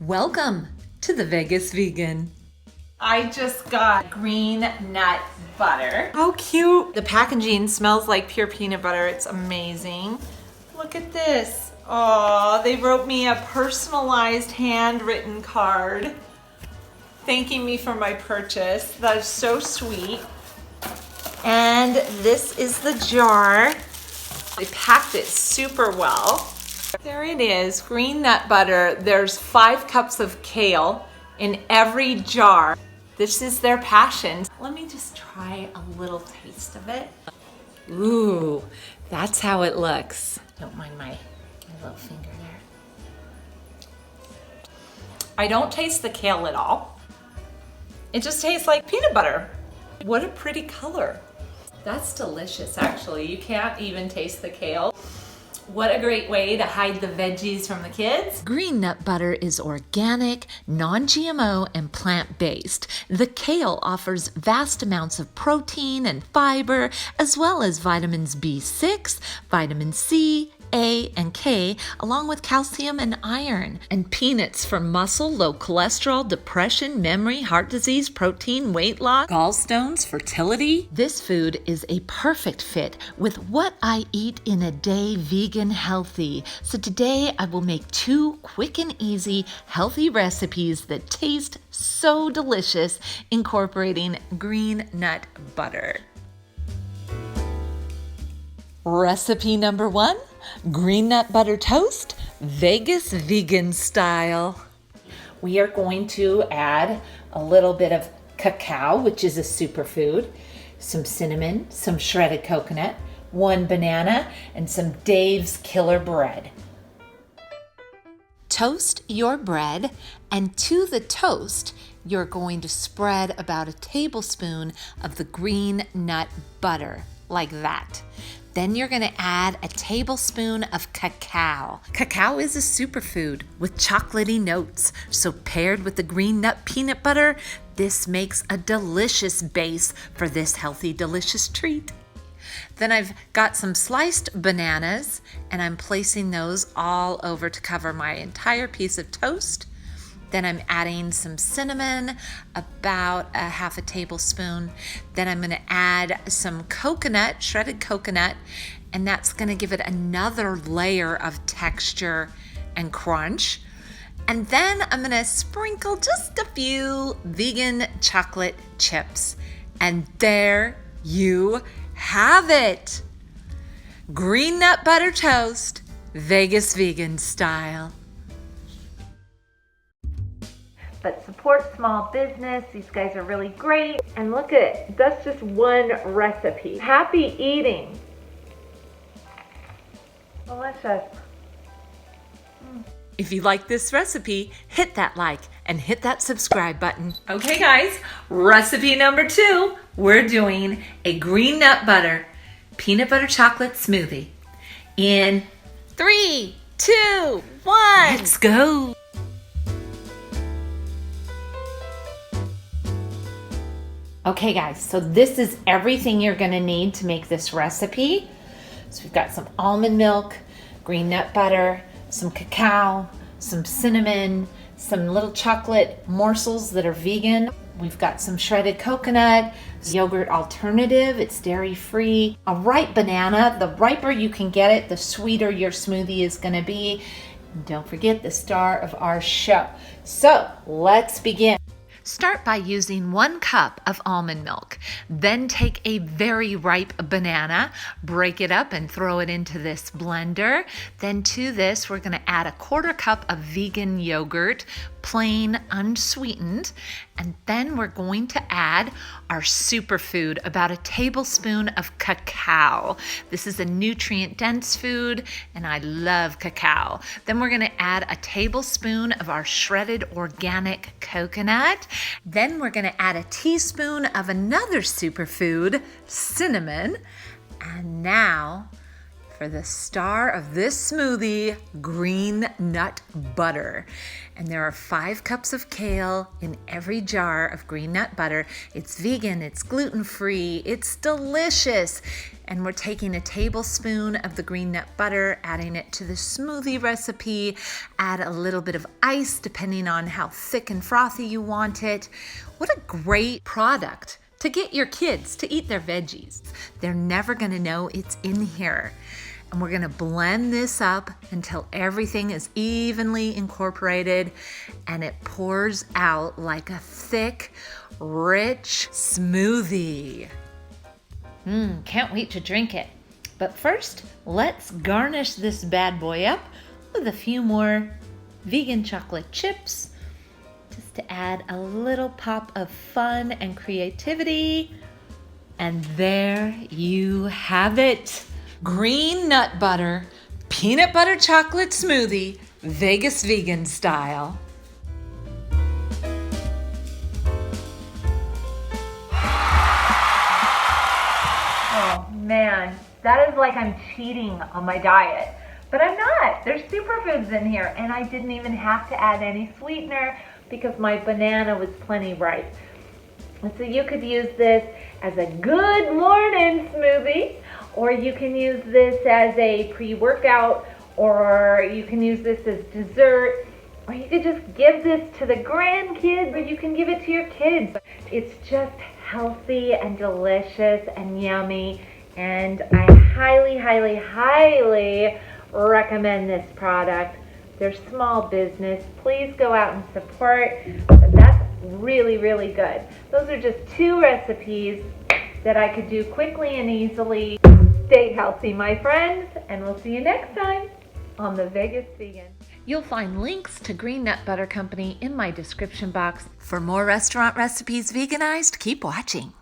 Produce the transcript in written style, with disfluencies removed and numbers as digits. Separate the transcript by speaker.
Speaker 1: Welcome to the Vegas Vegan.
Speaker 2: I just got green nut butter. How cute. The packaging smells like pure peanut butter. It's amazing. Look at this. Oh, they wrote me a personalized handwritten card thanking me for my purchase. That is so sweet. And this is the jar. They packed it super well. There it is, green nut butter. There's 5 cups of kale in every jar. This is their passion. Let me just try a little taste of it.
Speaker 1: Ooh, that's how it looks.
Speaker 2: Don't mind my little finger there. I don't taste the kale at all. It just tastes like peanut butter. What a pretty color. That's delicious, actually. You can't even taste the kale. What a great way to hide the veggies from the kids.
Speaker 1: Green nut butter is organic, non-GMO, and plant-based. The kale offers vast amounts of protein and fiber, as well as vitamins B6, vitamin C, A, and K, along with calcium and iron. And peanuts for muscle, low cholesterol, depression, memory, heart disease, protein, weight loss, gallstones, fertility. This food is a perfect fit with what I eat in a day vegan healthy. So today I will make 2 quick and easy healthy recipes that taste so delicious, incorporating green nut butter. Recipe number 1. Green nut butter toast, Vegas vegan style.
Speaker 2: We are going to add a little bit of cacao, which is a superfood, some cinnamon, some shredded coconut, 1 banana, and some Dave's Killer bread.
Speaker 1: Toast your bread, and to the toast, you're going to spread about a tablespoon of the green nut butter, like that. Then you're gonna add a tablespoon of cacao. Cacao is a superfood with chocolatey notes, so paired with the green nut peanut butter, this makes a delicious base for this healthy, delicious treat. Then I've got some sliced bananas, and I'm placing those all over to cover my entire piece of toast. Then I'm adding some cinnamon, about a half a tablespoon. Then I'm gonna add some coconut, shredded coconut, and that's gonna give it another layer of texture and crunch. And then I'm gonna sprinkle just a few vegan chocolate chips. And there you have it. Green nut butter toast, Vegas vegan style.
Speaker 2: But support small business. These guys are really great. And look at it. That's just one recipe. Happy eating. Delicious.
Speaker 1: If you like this recipe, hit that like and hit that subscribe button. Okay guys, recipe number 2. We're doing a green nut butter peanut butter chocolate smoothie. In 3, 2, 1. Let's go.
Speaker 2: Okay guys, so this is everything you're gonna need to make this recipe. So we've got some almond milk, green nut butter, some cacao, some cinnamon, some little chocolate morsels that are vegan. We've got some shredded coconut, yogurt alternative, it's dairy free, a ripe banana. The riper you can get it, the sweeter your smoothie is gonna be. And don't forget the star of our show. So let's begin.
Speaker 1: Start by using 1 cup of almond milk. Then take a very ripe banana, break it up and throw it into this blender. Then to this, we're gonna add a 1/4 cup of vegan yogurt, plain unsweetened. And then we're going to add our superfood, about a tablespoon of cacao. This is a nutrient-dense food, and I love cacao. Then we're gonna add a tablespoon of our shredded organic coconut. Then we're gonna add a teaspoon of another superfood, cinnamon. And now, for the star of this smoothie, green nut butter. And there are 5 cups of kale in every jar of green nut butter. It's vegan, it's gluten-free, it's delicious. And we're taking a tablespoon of the green nut butter, adding it to the smoothie recipe, add a little bit of ice depending on how thick and frothy you want it. What a great product to get your kids to eat their veggies. They're never gonna know it's in here. And we're gonna blend this up until everything is evenly incorporated and it pours out like a thick, rich smoothie. Can't wait to drink it. But first, let's garnish this bad boy up with a few more vegan chocolate chips, just to add a little pop of fun and creativity. And there you have it. Green nut butter, peanut butter chocolate smoothie, Vegas vegan style.
Speaker 2: Oh man, that is like I'm cheating on my diet. But I'm not. There's superfoods in here, and I didn't even have to add any sweetener because my banana was plenty ripe. And so you could use this as a good morning smoothie, or you can use this as a pre-workout, or you can use this as dessert, or you could just give this to the grandkids, or you can give it to your kids. It's just healthy and delicious and yummy, and I highly, highly, highly recommend this product. They're small business. Please go out and support, but that's really, really good. Those are just 2 recipes that I could do quickly and easily. Stay healthy, my friends, and we'll see you next time on the Vegas Vegan.
Speaker 1: You'll find links to Green Nut Butter Company in my description box. For more restaurant recipes veganized, keep watching.